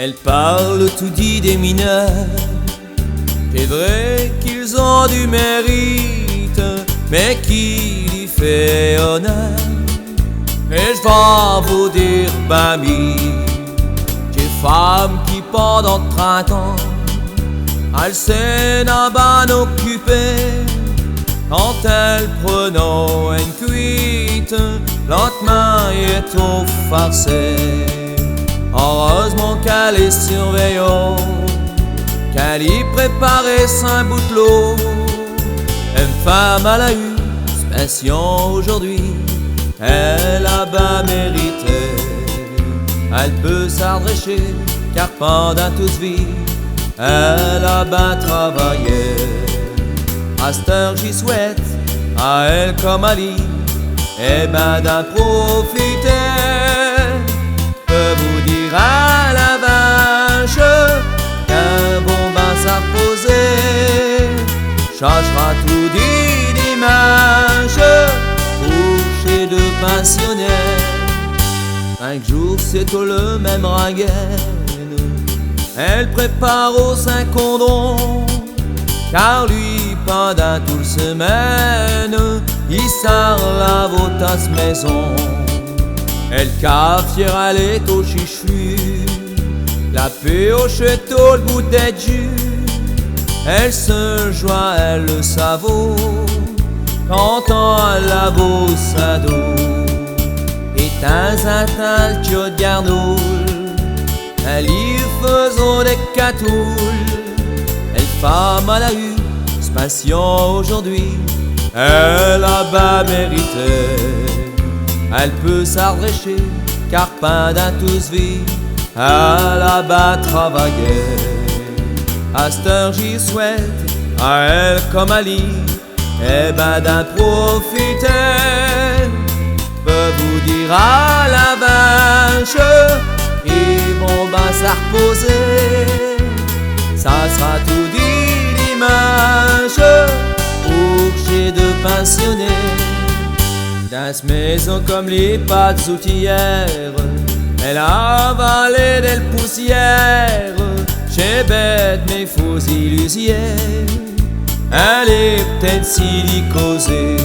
Elle parle tout dit des mineurs. C'est vrai qu'ils ont du mérite, mais qui lui fait honneur. Et je vais vous dire, Bami, j'ai femme qui pendant 30 ans, elle s'est n'a ban occupée. Quand elle prenait une cuite, l'autre main est au farcé. Heureusement qu'elle est surveillante, qu'elle y préparait son bout de l'eau. Une femme elle a eu passion aujourd'hui, elle a bas mérité. Elle peut s'adresser car pendant toute vie, elle a bien travaillé. À cette heure j'y souhaite à elle comme à lui, et ben d'en profiter. Je vous dire à la vache qu'un bon bain s'à reposer changera tout dit dimanche pour chez deux pensionnaires. 5 jours c'est tout le même rengaine, elle prépare aux 5 condons, car lui pendant toute semaine il s'en lave aux tasses maison. Elle cafetière elle est au chichu, la pioche est au bout des jus. Elle se joint, elle le savoure quand on lave au sado. Et temps à temps le tio de garnoule, elle y faisons des catoules. Elle femme elle a eu passion aujourd'hui, elle a bas mérité. Elle peut s'adresser car pendant tous vie, elle a bas travaillé. À cette heure j'y souhaite à elle comme à lui, et ben d'en profiter. Peux vous dire à la vache, ils vont ben s'à reposer. Ça sera tout dit dimanche pour chez deux pensionnés. Dans cette maison comme les pattes soutières, elle a avalé des poussières. Chez bête mes faux illusions, elle est peut-être silicosée.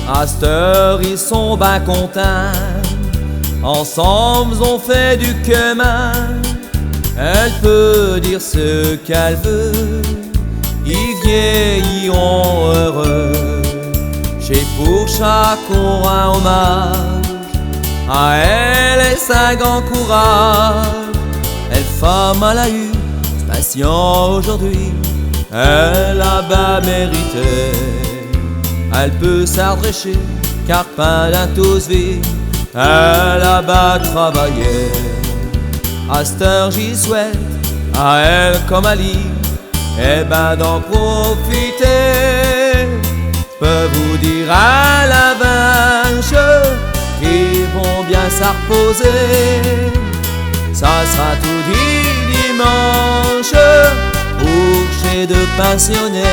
À cette heure ils sont ben contents, ensemble on fait du chemin. Elle peut dire ce qu'elle veut, ils vieilliront heureux. J'ai pour chacun un hommage à elle et sa grand courage. Elle femme elle a eu passion aujourd'hui, elle a bas mérité. Elle peut s'adresser car pendant tous vie, elle a bas travaillé. À cette heure j'y souhaite à elle comme à lui, et ben d'en profiter. Peux vous dire à la vache qu'ils vont bien s'à reposer. Ça sera tout dit dimanche pour chez deux pensionnaires.